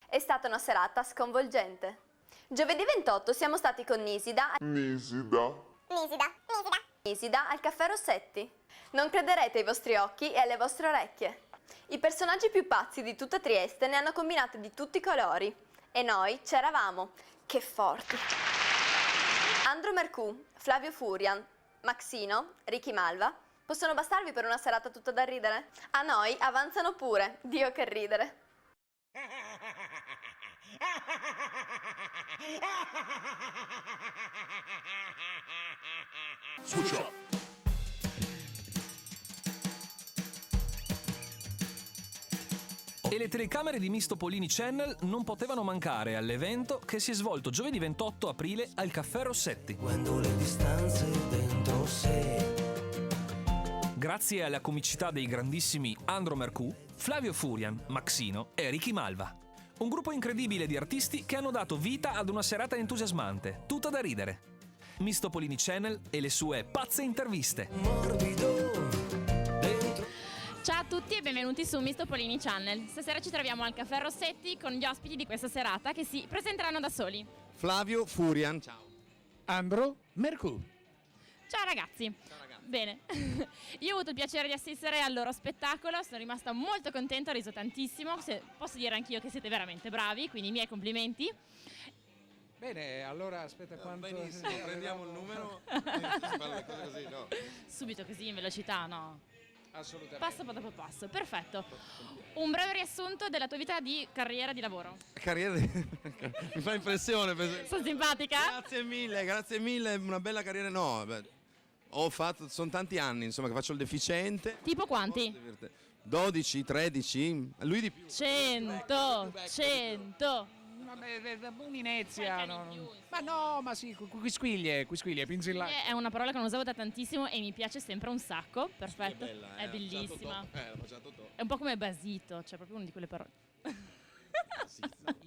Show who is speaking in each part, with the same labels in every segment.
Speaker 1: È stata una serata sconvolgente. Giovedì 28 siamo stati con Nisida al Caffè Rossetti. Non crederete ai vostri occhi e alle vostre orecchie. I personaggi più pazzi di tutta Trieste ne hanno combinate di tutti i colori. E noi c'eravamo. Che forti! Andro Mercù, Flavio Furian, Maxino, Ricky Malva possono bastarvi per una serata tutta da ridere? A noi avanzano pure. Dio che ridere!
Speaker 2: E le telecamere di Mistopolini Channel non potevano mancare all'evento che si è svolto giovedì 28 aprile al Caffè Rossetti.
Speaker 3: Quando le distanze dentro sé.
Speaker 2: Grazie alla comicità dei grandissimi Andro Mercù, Flavio Furian, Maxino e Ricky Malva. Un gruppo incredibile di artisti che hanno dato vita ad una serata entusiasmante, tutta da ridere. Mistopolini Channel e le sue pazze interviste.
Speaker 4: Ciao a tutti e benvenuti su Mistopolini Channel. Stasera ci troviamo al Caffè Rossetti con gli ospiti di questa serata che si presenteranno da soli.
Speaker 5: Flavio Furian, ciao.
Speaker 6: Andro Mercù.
Speaker 4: Ciao ragazzi. Bene, io ho avuto il piacere di assistere al loro spettacolo, sono rimasta molto contenta, ho riso tantissimo, posso dire anch'io che siete veramente bravi, quindi i miei complimenti.
Speaker 6: Bene, allora aspetta quanto...
Speaker 5: Benissimo, prendiamo il numero e si parla le cose così, no?
Speaker 4: Subito così in velocità, no?
Speaker 6: Assolutamente.
Speaker 4: Passo dopo passo, perfetto. Un breve riassunto della tua vita di carriera di lavoro.
Speaker 5: Mi fa impressione.
Speaker 4: Sono simpatica?
Speaker 5: Grazie mille, una bella carriera. No, beh, sono tanti anni, insomma, che faccio il deficiente.
Speaker 4: Tipo quanti?
Speaker 5: 12, 13, lui di più.
Speaker 4: 100.
Speaker 6: Vabbè, un'inezia. Ma no, ma sì, quisquiglie, pinzillate.
Speaker 4: È una parola che non usavo da tantissimo e mi piace sempre un sacco, perfetto.
Speaker 5: È bella,
Speaker 4: è bellissima.
Speaker 5: l'ho facciato top.
Speaker 4: È un po' come basito, cioè proprio una di quelle parole.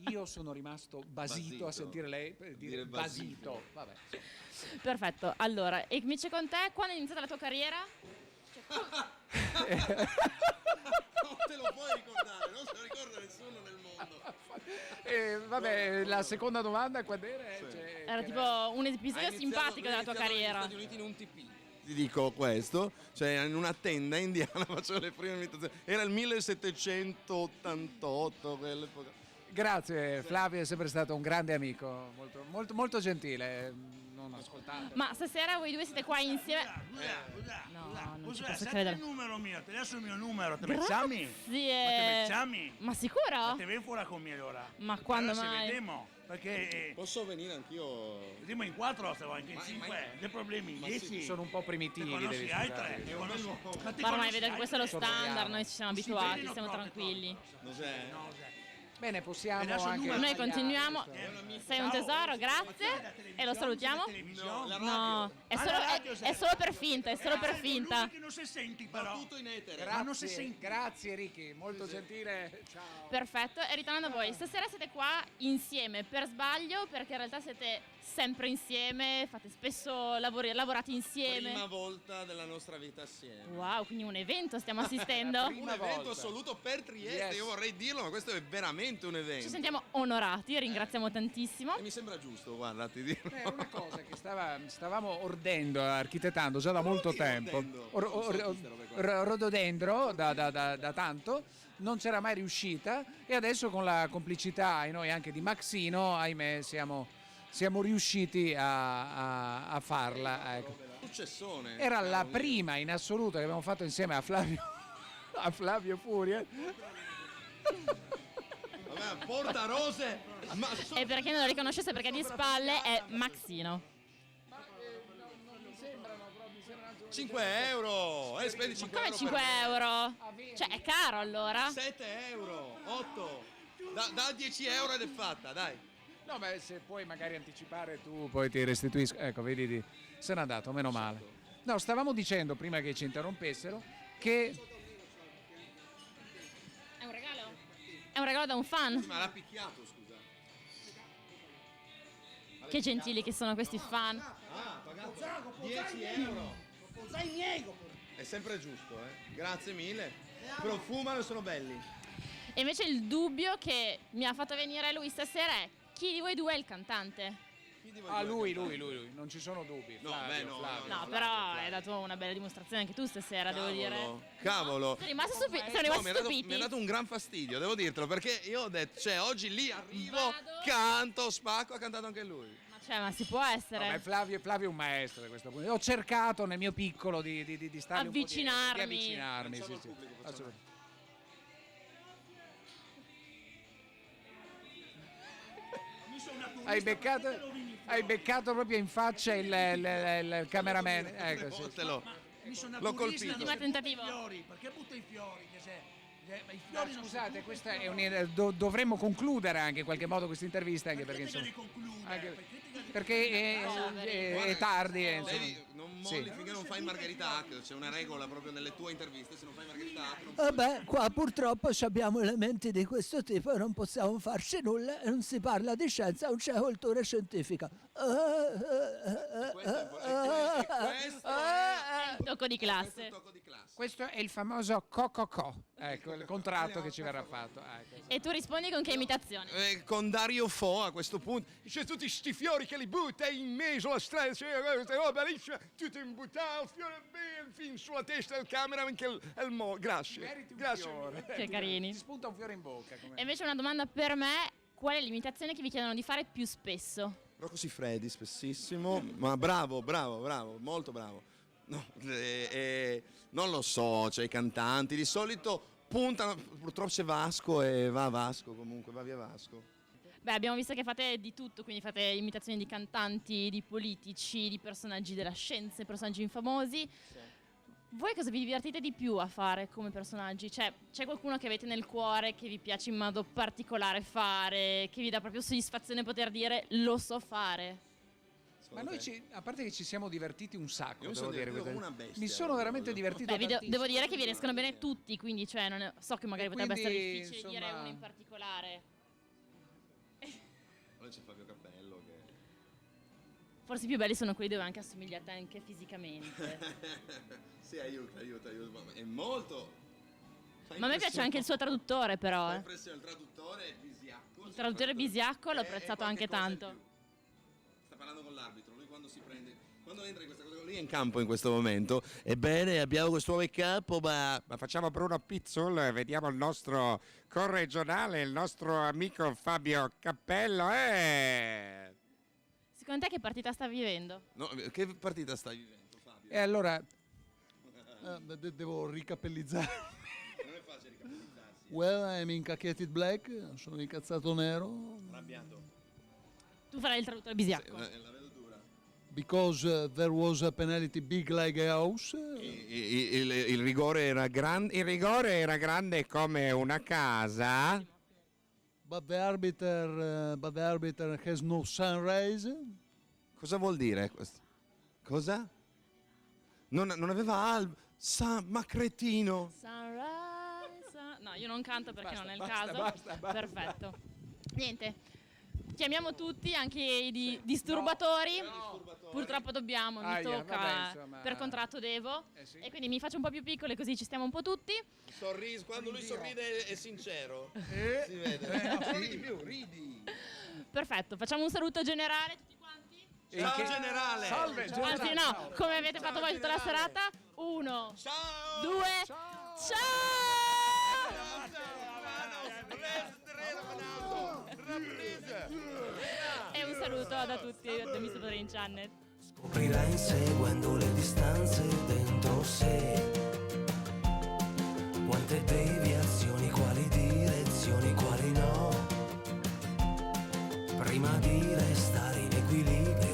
Speaker 6: Io sono rimasto basito a sentire lei dire basito. Vabbè.
Speaker 4: Perfetto, allora, e invece con te, quando è iniziata la tua carriera?
Speaker 5: Non te lo puoi ricordare, non se lo ricorda nessuno nel mondo.
Speaker 6: Vabbè, la seconda domanda quando era?
Speaker 5: Sì.
Speaker 4: Era tipo un episodio simpatico della tua carriera.
Speaker 5: Negli Stati Uniti in un TP. Ti dico questo, cioè in una tenda indiana facevo le prime imitazioni. Era il 1788 quell'epoca.
Speaker 6: Grazie, Flavio è sempre stato un grande amico, molto gentile. Non ascoltate.
Speaker 4: Ma stasera voi due siete qua insieme. No, non ci posso credere.
Speaker 7: il numero mio, te adesso il mio numero, te me chiami?
Speaker 4: Grazie. Ma sicuro?
Speaker 7: Te vieni fuori con me allora.
Speaker 4: Ma quando
Speaker 7: allora
Speaker 4: mai?
Speaker 7: Vediamo, perché
Speaker 5: Posso venire anch'io?
Speaker 7: vediamo in 4 se vuoi anche in 5, dei problemi in 10.
Speaker 6: Sono un po' primitivi,
Speaker 7: Te conosci
Speaker 6: devi
Speaker 7: altre?
Speaker 6: scusare.
Speaker 4: Ma ormai vedo che questo è lo
Speaker 6: Sorvoliamo.
Speaker 4: standard, noi ci siamo abituati, siamo tranquilli.
Speaker 6: Bene, possiamo
Speaker 7: Adesso il
Speaker 6: anche...
Speaker 7: numero-
Speaker 4: Noi continuiamo. Sei un tesoro, grazie. E lo salutiamo? No, è solo per finta, è solo per finta.
Speaker 7: Che non si senti però.
Speaker 5: Tutto in etere.
Speaker 6: Grazie,
Speaker 7: Ma non si sente.
Speaker 6: grazie Ricky, molto gentile. Ciao.
Speaker 4: Perfetto, e ritornando a voi, stasera siete qua insieme per sbaglio, perché in realtà siete sempre insieme, fate spesso lavorate insieme.
Speaker 5: Prima volta della nostra vita assieme.
Speaker 4: Wow, quindi un evento stiamo assistendo.
Speaker 5: Un evento assoluto per Trieste,
Speaker 6: Yes.
Speaker 5: io vorrei dirlo, ma questo è veramente un evento.
Speaker 4: Ci sentiamo onorati, ringraziamo tantissimo.
Speaker 5: E mi sembra giusto, guarda, ti dico.
Speaker 6: È una cosa che stavamo ordendo, architettando già da molto tempo. Rododendro da tanto, non c'era mai riuscita e adesso con la complicità e noi anche di Maxino, ahimè, siamo riusciti a farla. Ecco.
Speaker 5: Successone.
Speaker 6: Era la prima in assoluto che abbiamo fatto insieme a Flavio Furia.
Speaker 5: Vabbè, porta rose. Ma
Speaker 4: E per chi non lo riconoscesse perché di spalle è Maxino.
Speaker 5: 5 euro. Spendi 5
Speaker 4: Come
Speaker 5: euro
Speaker 4: 5 euro? Cioè è caro allora?
Speaker 5: 7 euro, 8. Da 10 euro ed è fatta, dai.
Speaker 6: No, ma se puoi magari anticipare tu, poi ti restituisco. Ecco, vedi, se n'è andato, meno male. No, stavamo dicendo prima che ci interrompessero che
Speaker 4: È un regalo? È un regalo da un fan?
Speaker 5: Ma l'ha picchiato, scusa.
Speaker 4: Che gentili che sono questi fan.
Speaker 5: Ah, pagato 10 euro. È sempre giusto, eh. Grazie mille. Profumano e sono belli.
Speaker 4: E invece il dubbio che mi ha fatto venire lui stasera è: chi di voi due è il cantante?
Speaker 6: Lui, non ci sono dubbi.
Speaker 5: No,
Speaker 6: Flavio,
Speaker 5: beh, no,
Speaker 6: Flavio.
Speaker 4: No,
Speaker 5: Flavio,
Speaker 4: però
Speaker 5: Flavio.
Speaker 4: hai dato una bella dimostrazione anche tu stasera, devo dire.
Speaker 5: Cavolo.
Speaker 4: Sono rimasti
Speaker 5: No, mi ha
Speaker 4: stupiti.
Speaker 5: dato un gran fastidio, devo dirtelo, perché io ho detto, cioè oggi lì arrivo,
Speaker 4: Vado.
Speaker 5: canto, spacco, ha cantato anche lui.
Speaker 4: Ma si può essere.
Speaker 6: No, Flavio è un maestro da questo punto. Ho cercato nel mio piccolo di stargli un po'
Speaker 4: Avvicinarmi.
Speaker 6: di avvicinarmi.
Speaker 5: Facciamo
Speaker 6: Sì,
Speaker 5: il pubblico, facciamo.
Speaker 6: assolutamente. Hai beccato proprio in faccia il cameraman. Ecco, sì.
Speaker 5: Volte l'ho
Speaker 7: L'ho
Speaker 5: colpito.
Speaker 4: Ultimo tentativo.
Speaker 7: Perché butta i fiori? Che se, i
Speaker 6: No,
Speaker 7: fiori non
Speaker 6: scusate,
Speaker 7: si
Speaker 6: questa è dovremmo concludere anche in qualche modo questa intervista, anche perché
Speaker 7: critica
Speaker 6: insomma,
Speaker 7: di concludere.
Speaker 6: anche perché è tardi. Insomma.
Speaker 5: Devi, non molli
Speaker 6: Sì.
Speaker 5: finché non fai Margherita Hack, c'è una regola proprio nelle tue interviste, se non fai Margherita Hack non
Speaker 8: Vabbè, qua purtroppo abbiamo elementi di questo tipo e non possiamo farci nulla e non si parla di scienza, non c'è cultura scientifica.
Speaker 5: questo è
Speaker 4: Un tocco di
Speaker 5: il
Speaker 4: classe.
Speaker 5: tocco di classe.
Speaker 6: Questo è il famoso co. Ecco, il contratto che ci verrà fatto. Ecco, sì.
Speaker 4: E tu rispondi con che imitazione?
Speaker 5: Con Dario Fo a questo punto
Speaker 9: C'è tutti sti fiori che li butta in mezzo alla strada, c'è questa roba lì, tutto imbuttato, fiore fin sulla testa del cameraman che è il grazie.
Speaker 6: Meriti un
Speaker 9: Grazie.
Speaker 6: fiore.
Speaker 4: Che carini.
Speaker 6: Ti spunta un fiore in bocca.
Speaker 4: E invece una domanda per me: qual è l'imitazione che vi chiedono di fare più spesso?
Speaker 5: Rocco Siffredi spessissimo, ma bravo, molto bravo. No, non lo so, cioè i cantanti di solito puntano, purtroppo c'è Vasco e va a Vasco comunque, va via Vasco.
Speaker 4: Beh, abbiamo visto che fate di tutto, quindi fate imitazioni di cantanti, di politici, di personaggi della scienza, personaggi infamosi. Voi cosa vi divertite di più a fare come personaggi? Cioè, c'è qualcuno che avete nel cuore che vi piace in modo particolare fare, che vi dà proprio soddisfazione poter dire lo so fare?
Speaker 6: Ma noi, a parte che ci siamo divertiti un sacco,
Speaker 5: Io mi
Speaker 6: devo
Speaker 5: sono
Speaker 6: dire,
Speaker 5: divertito
Speaker 6: questa-
Speaker 5: come una bestia,
Speaker 6: mi sono veramente
Speaker 5: proprio.
Speaker 6: divertito
Speaker 4: Beh,
Speaker 6: tantissimo.
Speaker 4: devo dire che vi riescono bene tutti, quindi cioè, so che magari
Speaker 6: E
Speaker 4: potrebbe essere
Speaker 6: quindi,
Speaker 4: difficile
Speaker 6: insomma-
Speaker 4: dire uno in particolare.
Speaker 5: Poi c'è Fabio Cappello che...
Speaker 4: Forse i più belli sono quelli dove anche assomigliate anche fisicamente.
Speaker 5: Sì, aiuta, ma è molto...
Speaker 4: Ma a me piace anche il suo traduttore, però.
Speaker 5: Fa impressione, il traduttore è Bisiacco.
Speaker 4: Il traduttore Bisiacco l'ho
Speaker 5: E
Speaker 4: apprezzato
Speaker 5: qualche
Speaker 4: anche
Speaker 5: cosa in
Speaker 4: tanto.
Speaker 5: più. Sta parlando con l'arbitro, lui quando si prende... Quando entra in questa cosa, lui è in campo in questo momento. Ebbene, abbiamo quest'uomo in campo, ma
Speaker 10: Facciamo Bruno Pizzul e vediamo il nostro corregionale, il nostro amico Fabio Cappello.
Speaker 4: Secondo te che partita sta vivendo?
Speaker 5: no, che partita stai vivendo, Fabio?
Speaker 6: E allora,
Speaker 8: Devo ricapellizzare.
Speaker 5: Non è facile ricapitalizzarsi.
Speaker 8: Well, I'm incacchiated black, sono incazzato nero.
Speaker 5: Arrabbiato.
Speaker 4: Tu farai il traduttore Bisiacco.
Speaker 5: La vedo dura.
Speaker 8: Because there was a penalty big like a house.
Speaker 5: Il rigore era grande.
Speaker 10: Il rigore era grande come una casa.
Speaker 8: But the arbiter has no sun rays.
Speaker 5: Cosa vuol dire questo? Cosa? Non aveva ma cretino.
Speaker 4: No, io non canto perché non è il
Speaker 6: basta,
Speaker 4: caso.
Speaker 6: basta.
Speaker 4: Perfetto. Niente. Chiamiamo tutti, anche i disturbatori. Purtroppo dobbiamo, mi
Speaker 6: Aia,
Speaker 4: tocca.
Speaker 6: vabbè, insomma.
Speaker 4: Per contratto devo.
Speaker 6: sì.
Speaker 4: E quindi mi faccio un po' più piccole così ci stiamo un po' tutti.
Speaker 5: Quando lui sorride è sincero. Si vede.
Speaker 6: ridi.
Speaker 4: Perfetto, facciamo un saluto generale tutti quanti.
Speaker 5: Ciao generale.
Speaker 6: Salve,
Speaker 4: Anzi no, come avete fatto voi tutta la serata. 1,
Speaker 5: Ciao.
Speaker 4: 2, ciao! E un saluto da tutti da Mr. Brain Channel.
Speaker 3: Scoprirà inseguendo le distanze dentro sé. Quante deviazioni, quali direzioni, quali no. Prima di restare in equilibrio